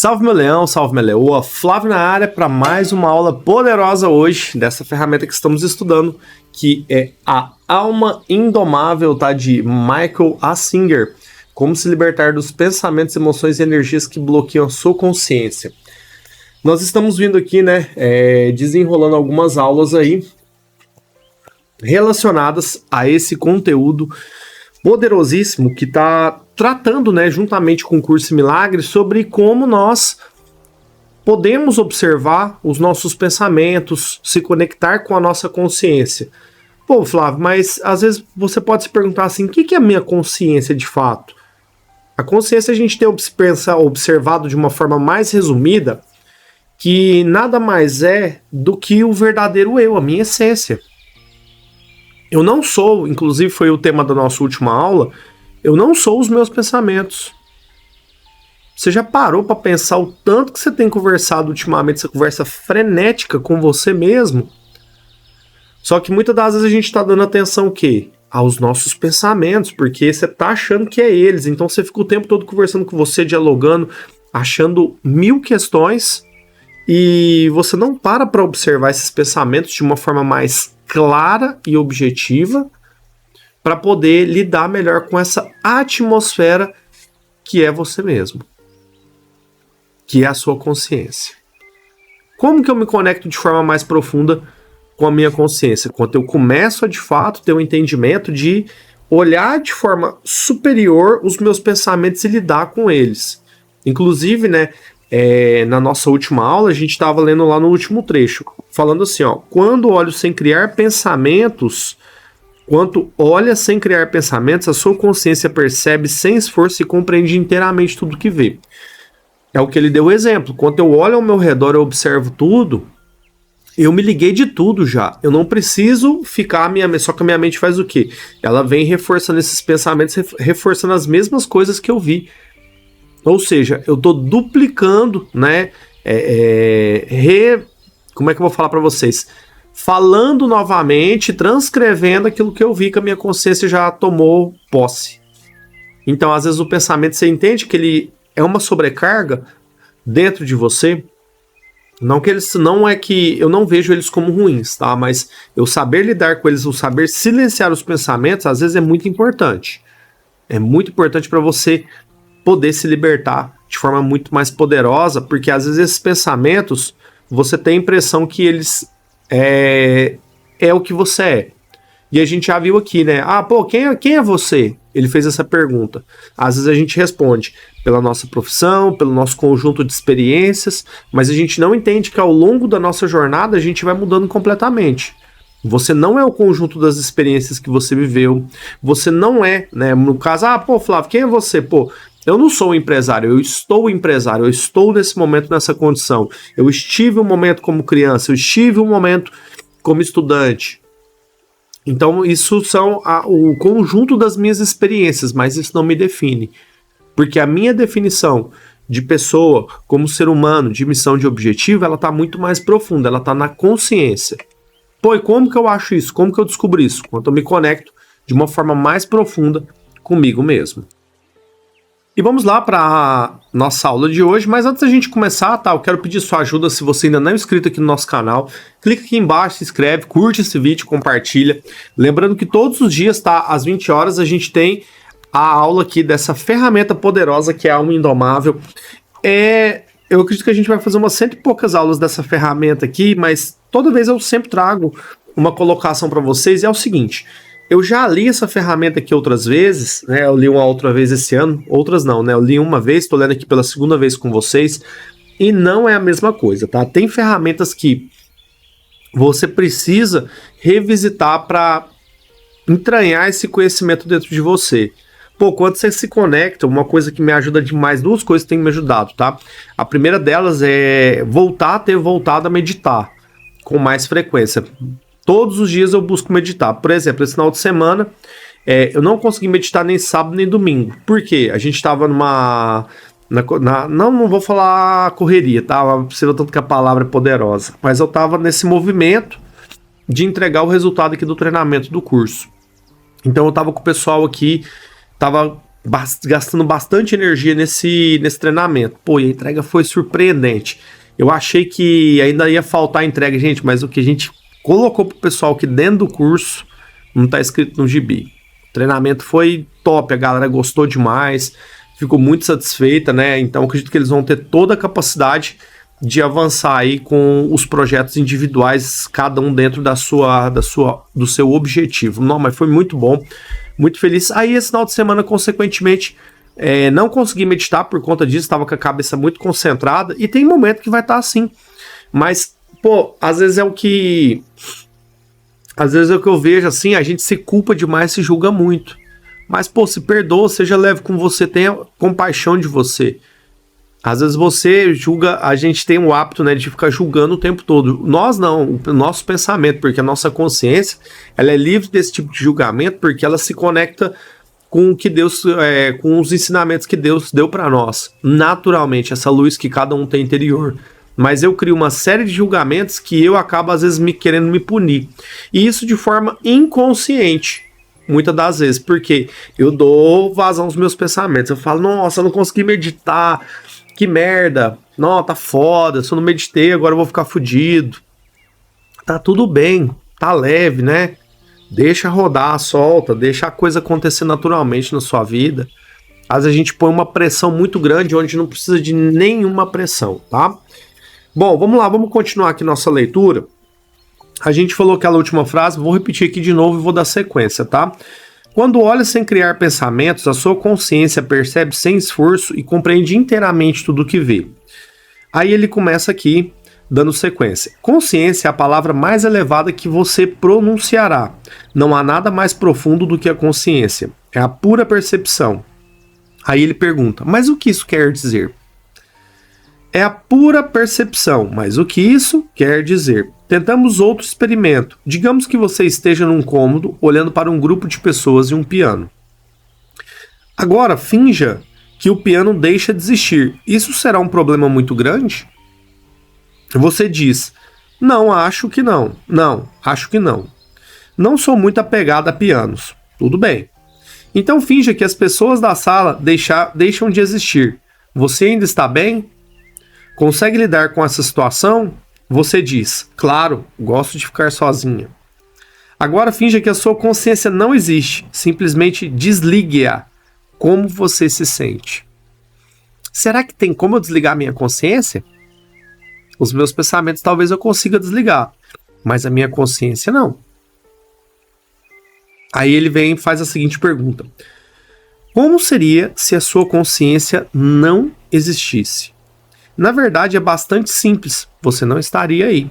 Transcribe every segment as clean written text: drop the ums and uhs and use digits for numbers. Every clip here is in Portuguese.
Salve meu leão, salve minha leoa, Flávio na área para mais uma aula poderosa hoje dessa ferramenta que estamos estudando, que é a Alma Indomável, tá? De Michael A. Singer. Como se libertar dos pensamentos, emoções e energias que bloqueiam a sua consciência. Nós estamos vindo aqui, né, desenrolando algumas aulas aí relacionadas a esse conteúdo poderosíssimo que está tratando, né, juntamente com o Curso Milagre, sobre como nós podemos observar os nossos pensamentos, se conectar com a nossa consciência. Pô, Flávio, mas às vezes você pode se perguntar assim, o que é a minha consciência de fato? A consciência a gente tem observado de uma forma mais resumida que nada mais é do que o verdadeiro eu, a minha essência. Eu não sou, inclusive foi o tema da nossa última aula, eu não sou os meus pensamentos. Você já parou para pensar o tanto que você tem conversado ultimamente, essa conversa frenética com você mesmo? Só que muitas das vezes a gente está dando atenção o quê? Aos nossos pensamentos, porque você tá achando que é eles, então você fica o tempo todo conversando com você, dialogando, achando mil questões, e você não para observar esses pensamentos de uma forma mais clara e objetiva para poder lidar melhor com essa atmosfera que é você mesmo, que é a sua consciência. Como que eu me conecto de forma mais profunda com a minha consciência? Quando eu começo a de fato ter um entendimento de olhar de forma superior os meus pensamentos e lidar com eles. Inclusive, né, na nossa última aula, a gente estava lendo lá no último trecho, falando assim, ó, quando olho sem criar pensamentos, quando olha sem criar pensamentos, a sua consciência percebe sem esforço e compreende inteiramente tudo que vê. É o que ele deu o exemplo. Quando eu olho ao meu redor, eu observo tudo, eu me liguei de tudo já. Eu não preciso ficar, só que a minha mente faz o quê? Ela vem reforçando esses pensamentos, reforçando as mesmas coisas que eu vi. Ou seja, eu estou duplicando, né? Como é que eu vou falar para vocês? Falando novamente, transcrevendo aquilo que eu vi que a minha consciência já tomou posse. Então, às vezes o pensamento, você entende que ele é uma sobrecarga dentro de você. Não que eles, não é que eu não vejo eles como ruins, tá? Mas eu saber lidar com eles, o saber silenciar os pensamentos, às vezes é muito importante. É muito importante para você poder se libertar de forma muito mais poderosa, porque às vezes esses pensamentos, você tem a impressão que eles é o que você é. E a gente já viu aqui, né? Ah, pô, quem é você? Ele fez essa pergunta. Às vezes a gente responde pela nossa profissão, pelo nosso conjunto de experiências, mas a gente não entende que ao longo da nossa jornada a gente vai mudando completamente. Você não é o conjunto das experiências que você viveu. Você não é, né? No caso, pô, Flávio, quem é você? Pô, eu não sou um empresário, eu estou empresário, eu estou nesse momento, nessa condição. Eu estive um momento como criança, eu estive um momento como estudante. Então, isso são o conjunto das minhas experiências, mas isso não me define. Porque a minha definição de pessoa, como ser humano, de missão, de objetivo, ela está muito mais profunda, ela está na consciência. Pô, e como que eu acho isso? Como que eu descubro isso? Quando eu me conecto de uma forma mais profunda comigo mesmo. E vamos lá para a nossa aula de hoje, mas antes da gente começar, tá? Eu quero pedir sua ajuda, se você ainda não é inscrito aqui no nosso canal, clica aqui embaixo, se inscreve, curte esse vídeo, compartilha. Lembrando que todos os dias, tá? Às 20 horas, a gente tem a aula aqui dessa ferramenta poderosa que é a Alma Indomável. Eu acredito que a gente vai fazer umas 100 e poucas aulas dessa ferramenta aqui, mas toda vez eu sempre trago uma colocação para vocês, e é o seguinte: eu já li essa ferramenta aqui outras vezes, né? Eu li uma outra vez esse ano, outras não, né? Eu li uma vez, estou lendo aqui pela segunda vez com vocês, e não é a mesma coisa, tá? Tem ferramentas que você precisa revisitar para entranhar esse conhecimento dentro de você. Pô, quando você se conecta, uma coisa que me ajuda demais, duas coisas que têm me ajudado, tá? A primeira delas é ter voltado a meditar com mais frequência. Todos os dias eu busco meditar. Por exemplo, esse final de semana, eu não consegui meditar nem sábado nem domingo. Por quê? A gente estava não vou falar correria, tá? Você vê tanto que a palavra é poderosa. Mas eu estava nesse movimento de entregar o resultado aqui do treinamento do curso. Então eu estava com o pessoal aqui, estava gastando bastante energia nesse treinamento. Pô, e a entrega foi surpreendente. Eu achei que ainda ia faltar entrega, gente, mas o que a gente colocou pro pessoal aqui dentro do curso não tá escrito no gibi. O treinamento foi top, a galera gostou demais, ficou muito satisfeita, né? Então acredito que eles vão ter toda a capacidade de avançar aí com os projetos individuais, cada um dentro do seu objetivo. Não, mas foi muito bom, muito feliz. Aí esse final de semana, consequentemente, não consegui meditar por conta disso, estava com a cabeça muito concentrada, e tem momento que vai estar assim. Mas, pô, às vezes é o que eu vejo assim, a gente se culpa demais, se julga muito. Mas, pô, se perdoa, seja leve com você, tenha compaixão de você. Às vezes você julga, a gente tem o hábito, né, de ficar julgando o tempo todo. Nós não, o nosso pensamento, porque a nossa consciência, ela é livre desse tipo de julgamento, porque ela se conecta com o que Deus, com os ensinamentos que Deus deu para nós. Naturalmente, essa luz que cada um tem interior. Mas eu crio uma série de julgamentos que eu acabo, às vezes, querendo me punir. E isso de forma inconsciente. Muitas das vezes, porque eu dou vazão aos meus pensamentos. Eu falo, nossa, eu não consegui meditar. Que merda, não, tá foda, se eu não meditei, agora eu vou ficar fudido. Tá tudo bem, tá leve, né? Deixa rodar, solta, deixa a coisa acontecer naturalmente na sua vida. Às vezes a gente põe uma pressão muito grande onde não precisa de nenhuma pressão, tá? Bom, vamos lá, vamos continuar aqui nossa leitura. A gente falou aquela última frase, vou repetir aqui de novo e vou dar sequência, tá? Quando olha sem criar pensamentos, a sua consciência percebe sem esforço e compreende inteiramente tudo o que vê. Aí ele começa aqui, dando sequência. Consciência é a palavra mais elevada que você pronunciará. Não há nada mais profundo do que a consciência. É a pura percepção. Aí ele pergunta, mas o que isso quer dizer? É a pura percepção, mas o que isso quer dizer? Tentamos outro experimento. Digamos que você esteja num cômodo, olhando para um grupo de pessoas e um piano. Agora, finja que o piano deixa de existir. Isso será um problema muito grande? Você diz, não, acho que não. Não, acho que não. Não sou muito apegado a pianos. Tudo bem. Então finja que as pessoas da sala deixam de existir. Você ainda está bem? Consegue lidar com essa situação? Você diz, claro, gosto de ficar sozinha. Agora finja que a sua consciência não existe, simplesmente desligue-a. Como você se sente? Será que tem como eu desligar minha consciência? Os meus pensamentos talvez eu consiga desligar, mas a minha consciência não. Aí ele vem e faz a seguinte pergunta. Como seria se a sua consciência não existisse? Na verdade, é bastante simples. Você não estaria aí.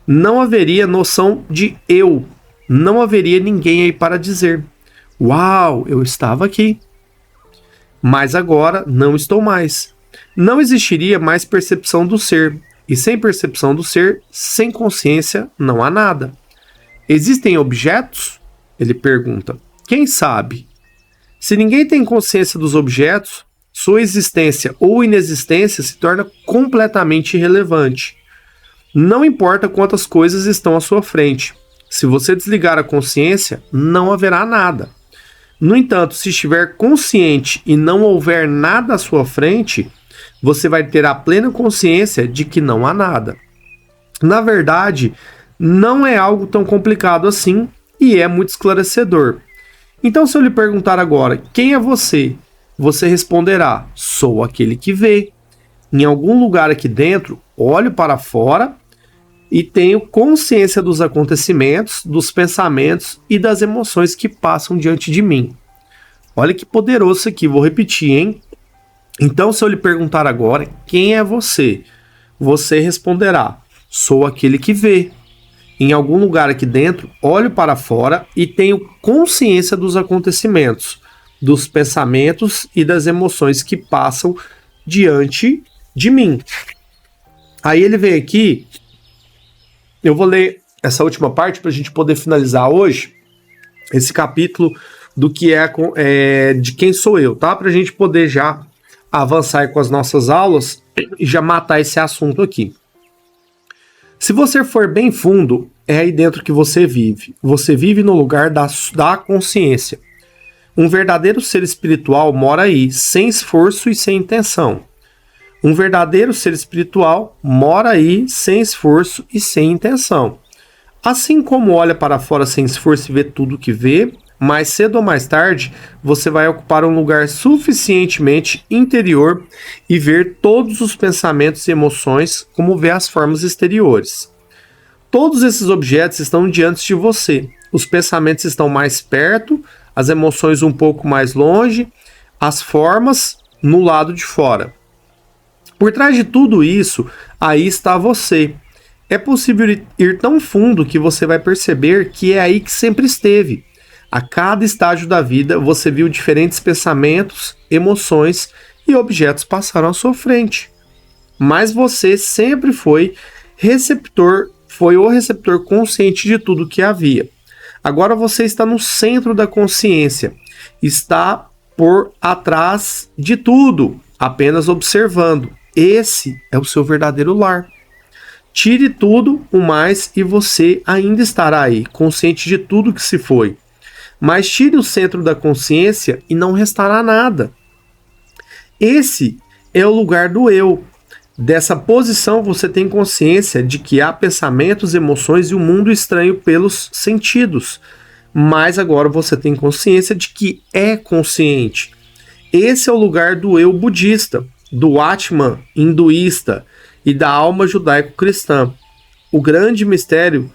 Não haveria noção de eu. Não haveria ninguém aí para dizer: uau, eu estava aqui. Mas agora não estou mais. Não existiria mais percepção do ser. E sem percepção do ser, sem consciência, não há nada. Existem objetos? Ele pergunta. Quem sabe? Se ninguém tem consciência dos objetos, sua existência ou inexistência se torna completamente irrelevante. Não importa quantas coisas estão à sua frente. Se você desligar a consciência, não haverá nada. No entanto, se estiver consciente e não houver nada à sua frente, você vai ter a plena consciência de que não há nada. Na verdade, não é algo tão complicado assim e é muito esclarecedor. Então, se eu lhe perguntar agora, quem é você? Você responderá, sou aquele que vê. Em algum lugar aqui dentro, olho para fora e tenho consciência dos acontecimentos, dos pensamentos e das emoções que passam diante de mim. Olha que poderoso isso aqui, vou repetir, hein? Então, se eu lhe perguntar agora, quem é você? Você responderá, sou aquele que vê. Em algum lugar aqui dentro, olho para fora e tenho consciência dos acontecimentos, dos pensamentos e das emoções que passam diante de mim. Aí ele vem aqui, eu vou ler essa última parte para a gente poder finalizar hoje esse capítulo do que de quem sou eu, tá? Para a gente poder já avançar com as nossas aulas e já matar esse assunto aqui. Se você for bem fundo, é aí dentro que você vive. Você vive no lugar da consciência. Um verdadeiro ser espiritual mora aí, sem esforço e sem intenção. Um verdadeiro ser espiritual mora aí, sem esforço e sem intenção. Assim como olha para fora sem esforço e vê tudo que vê, mais cedo ou mais tarde, você vai ocupar um lugar suficientemente interior e ver todos os pensamentos e emoções como vê as formas exteriores. Todos esses objetos estão diante de você. Os pensamentos estão mais perto, as emoções um pouco mais longe, as formas no lado de fora. Por trás de tudo isso, aí está você. É possível ir tão fundo que você vai perceber que é aí que sempre esteve. A cada estágio da vida, você viu diferentes pensamentos, emoções e objetos passaram à sua frente. Mas você sempre foi o receptor consciente de tudo que havia. Agora você está no centro da consciência, está por atrás de tudo, apenas observando. Esse é o seu verdadeiro lar. Tire tudo o mais e você ainda estará aí, consciente de tudo que se foi. Mas tire o centro da consciência e não restará nada. Esse é o lugar do eu. Dessa posição você tem consciência de que há pensamentos, emoções e um mundo estranho pelos sentidos. Mas agora você tem consciência de que é consciente. Esse é o lugar do eu budista, do Atman hinduísta e da alma judaico-cristã. O grande mistério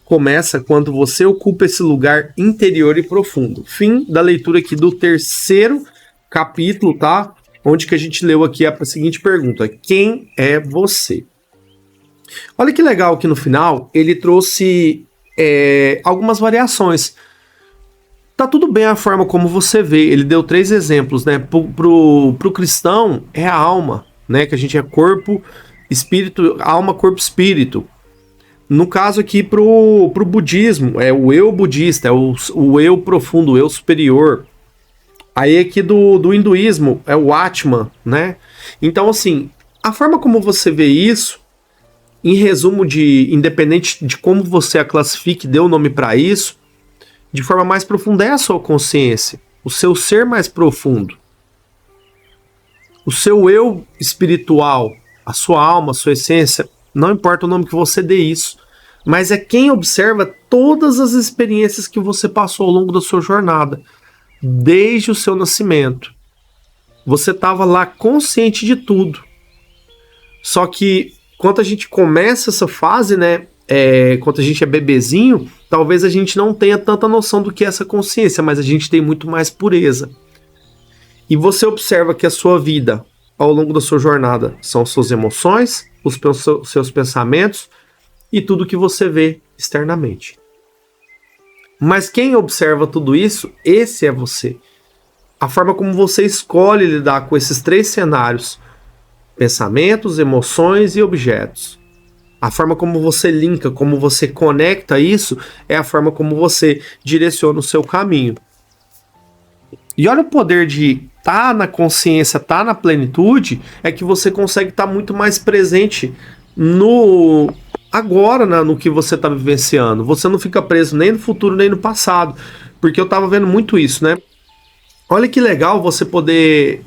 começa quando você ocupa esse lugar interior e profundo. Fim da leitura aqui do 3º capítulo, tá? Onde que a gente leu aqui a seguinte pergunta: quem é você? Olha que legal que no final ele trouxe algumas variações. Tá tudo bem a forma como você vê. Ele deu 3 exemplos, né? Pro cristão é a alma, né? Que a gente é corpo, espírito, alma, corpo, espírito. No caso aqui pro budismo, é o eu budista, é o eu profundo, o eu superior. Aí aqui do hinduísmo é o Atman, né? Então, assim, a forma como você vê isso, em resumo, independente de como você a classifique, dê o nome para isso, de forma mais profunda é a sua consciência, o seu ser mais profundo. O seu eu espiritual, a sua alma, a sua essência, não importa o nome que você dê isso, mas é quem observa todas as experiências que você passou ao longo da sua jornada, desde o seu nascimento. Você estava lá consciente de tudo. Só que quando a gente começa essa fase, né, quando a gente é bebezinho, talvez a gente não tenha tanta noção do que é essa consciência, mas a gente tem muito mais pureza. E você observa que a sua vida, ao longo da sua jornada, são suas emoções, os seus pensamentos e tudo que você vê externamente. Mas quem observa tudo isso, esse é você. A forma como você escolhe lidar com esses 3 cenários, pensamentos, emoções e objetos. A forma como você linka, como você conecta isso, é a forma como você direciona o seu caminho. E olha o poder de estar na consciência, estar na plenitude, é que você consegue estar muito mais presente no agora, né, no que você está vivenciando. Você não fica preso nem no futuro nem no passado, porque eu estava vendo muito isso, né? Olha que legal você poder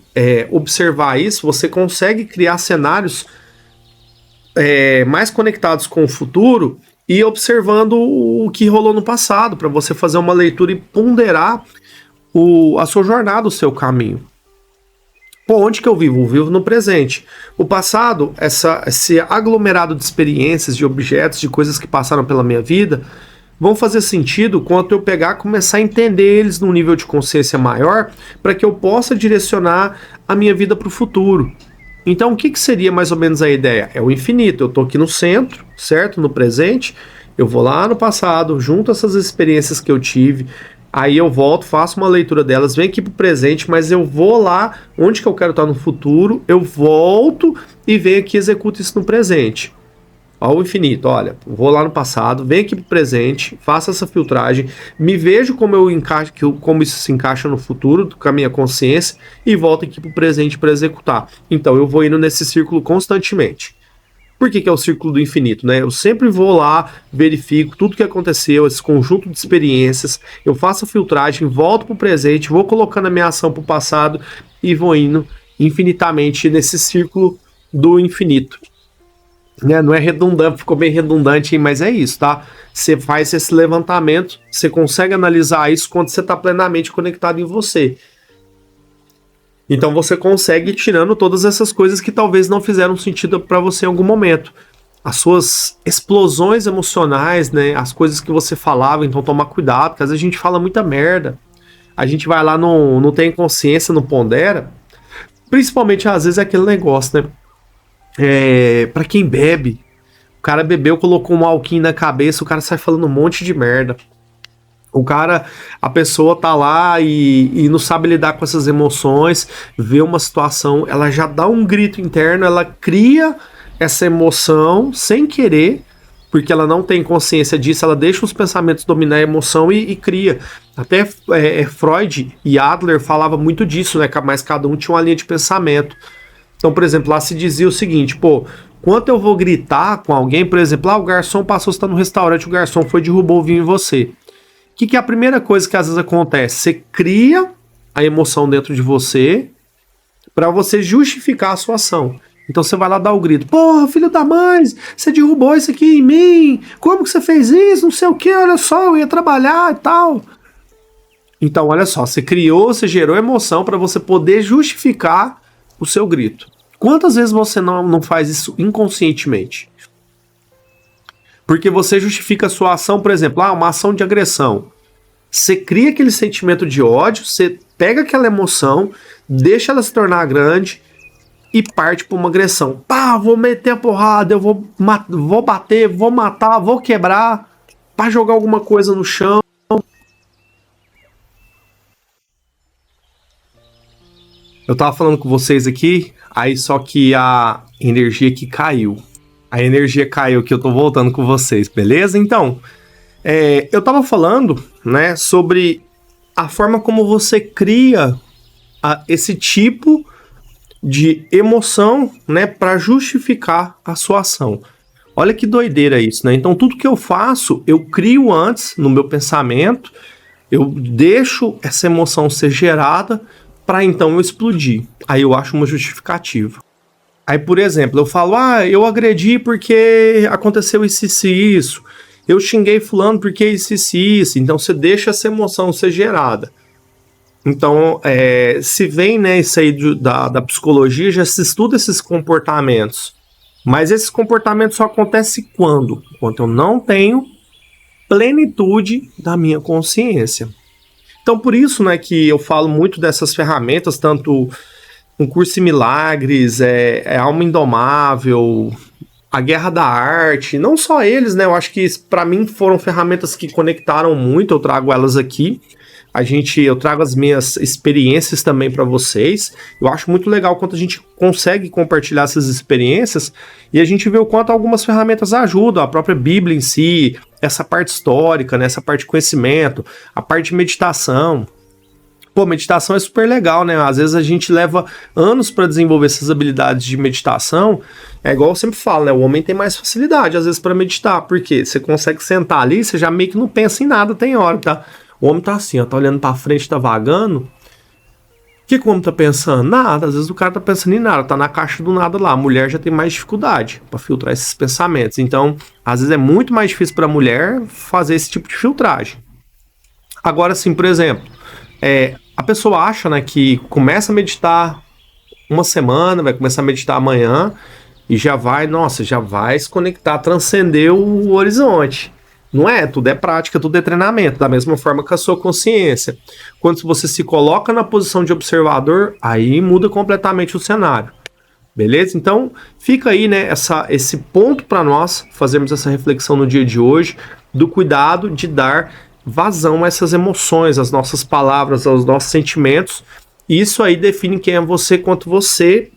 observar isso. Você consegue criar cenários mais conectados com o futuro e observando o que rolou no passado, para você fazer uma leitura e ponderar a sua jornada, o seu caminho. Pô, onde que eu vivo? Eu vivo no presente. O passado, esse aglomerado de experiências, de objetos, de coisas que passaram pela minha vida, vão fazer sentido quando eu pegar e começar a entender eles num nível de consciência maior, para que eu possa direcionar a minha vida para o futuro. Então, o que seria mais ou menos a ideia? É o infinito. Eu estou aqui no centro, certo? No presente. Eu vou lá no passado, junto essas experiências que eu tive. Aí eu volto, faço uma leitura delas, venho aqui pro presente, mas eu vou lá onde que eu quero estar no futuro, eu volto e venho aqui e executo isso no presente. Ao infinito, olha, vou lá no passado, venho aqui pro presente, faço essa filtragem, me vejo como isso se encaixa no futuro, com a minha consciência, e volto aqui pro presente para executar. Então eu vou indo nesse círculo constantemente. Por que é o círculo do infinito, né? Eu sempre vou lá, verifico tudo que aconteceu, esse conjunto de experiências, eu faço a filtragem, volto para o presente, vou colocando a minha ação para o passado e vou indo infinitamente nesse círculo do infinito. Né? Não é redundante, ficou bem redundante, mas é isso, tá? Você faz esse levantamento, você consegue analisar isso quando você está plenamente conectado em você. Então você consegue ir tirando todas essas coisas que talvez não fizeram sentido para você em algum momento. As suas explosões emocionais, né? As coisas que você falava, então tomar cuidado, porque às vezes a gente fala muita merda. A gente vai lá, não tem consciência, não pondera. Principalmente às vezes é aquele negócio, né? Para quem bebe, o cara bebeu, colocou um alquinho na cabeça, o cara sai falando um monte de merda. A pessoa tá lá e não sabe lidar com essas emoções, vê uma situação, ela já dá um grito interno, ela cria essa emoção sem querer, porque ela não tem consciência disso, ela deixa os pensamentos dominar a emoção e cria. Até Freud e Adler falavam muito disso, né? Mas cada um tinha uma linha de pensamento. Então, por exemplo, lá se dizia o seguinte, quanto eu vou gritar com alguém, por exemplo, o garçom passou, você tá no restaurante, o garçom foi e derrubou o vinho em você. O que é a primeira coisa que às vezes acontece? Você cria a emoção dentro de você para você justificar a sua ação. Então você vai lá dar o grito. Porra, filho da mãe, você derrubou isso aqui em mim. Como que você fez isso? Não sei o que, olha só, eu ia trabalhar e tal. Então, olha só, você gerou emoção para você poder justificar o seu grito. Quantas vezes você não faz isso inconscientemente? Porque você justifica a sua ação, por exemplo, uma ação de agressão. Você cria aquele sentimento de ódio, você pega aquela emoção, deixa ela se tornar grande e parte para uma agressão. Vou meter a porrada, eu vou bater, vou matar, vou quebrar, para jogar alguma coisa no chão. Eu tava falando com vocês aqui, aí só que a energia aqui caiu. A energia caiu que eu tô voltando com vocês, beleza? Então, eu tava falando, né, sobre a forma como você cria esse tipo de emoção, né, para justificar a sua ação. Olha que doideira isso, né? Então, tudo que eu faço, eu crio antes no meu pensamento, eu deixo essa emoção ser gerada para então eu explodir. Aí eu acho uma justificativa. Aí, por exemplo, eu falo, eu agredi porque aconteceu isso e isso. Eu xinguei fulano porque isso e isso. Então, você deixa essa emoção ser gerada. Então, se vem, né, isso aí da psicologia, já se estuda esses comportamentos. Mas esses comportamentos só acontecem quando? Quando eu não tenho plenitude da minha consciência. Então, por isso, né, que eu falo muito dessas ferramentas, tanto Um Curso em Milagres, Alma Indomável, A Guerra da Arte, não só eles, né? Eu acho que para mim foram ferramentas que conectaram muito, eu trago elas aqui. Eu trago as minhas experiências também para vocês. Eu acho muito legal quanto a gente consegue compartilhar essas experiências e a gente vê o quanto algumas ferramentas ajudam, a própria Bíblia em si, essa parte histórica, né? Essa parte de conhecimento, a parte de meditação. Meditação é super legal, né? Às vezes a gente leva anos para desenvolver essas habilidades de meditação. É igual eu sempre falo, né? O homem tem mais facilidade, às vezes, para meditar. Porque você consegue sentar ali, você já meio que não pensa em nada, tem hora, tá? O homem tá assim, ó, tá olhando para frente, tá vagando. O que o homem tá pensando? Nada. Às vezes o cara tá pensando em nada, tá na caixa do nada lá. A mulher já tem mais dificuldade para filtrar esses pensamentos. Então, às vezes é muito mais difícil para a mulher fazer esse tipo de filtragem. Agora, sim, por exemplo, a pessoa acha, né, que começa a meditar uma semana, vai começar a meditar amanhã e já vai se conectar, transcender o horizonte. Não é, tudo é prática, tudo é treinamento, da mesma forma que a sua consciência. Quando você se coloca na posição de observador, aí muda completamente o cenário. Beleza? Então, fica aí, né, esse ponto para nós fazermos essa reflexão no dia de hoje, do cuidado de dar vazão a essas emoções, às nossas palavras, aos nossos sentimentos. E isso aí define quem é você, quanto você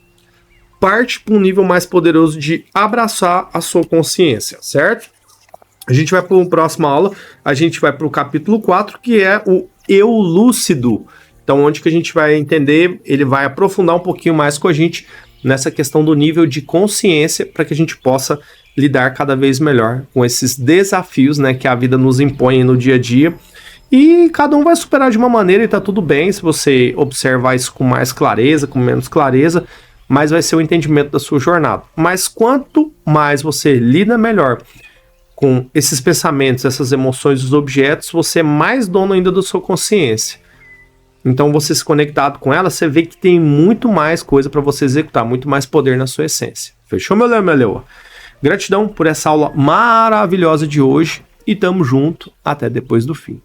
parte para um nível mais poderoso de abraçar a sua consciência, certo? A gente vai para uma próxima aula, a gente vai para o capítulo 4, que é o eu lúcido. Então, onde que a gente vai entender, ele vai aprofundar um pouquinho mais com a gente nessa questão do nível de consciência para que a gente possa lidar cada vez melhor com esses desafios, né, que a vida nos impõe no dia a dia. E cada um vai superar de uma maneira e tá tudo bem se você observar isso com mais clareza, com menos clareza, mas vai ser o entendimento da sua jornada. Mas quanto mais você lida melhor com esses pensamentos, essas emoções, os objetos, você é mais dono ainda da sua consciência. Então você se conectado com ela, você vê que tem muito mais coisa para você executar, muito mais poder na sua essência. Fechou, meu leão, minha leoa? Gratidão por essa aula maravilhosa de hoje e tamo junto até depois do fim.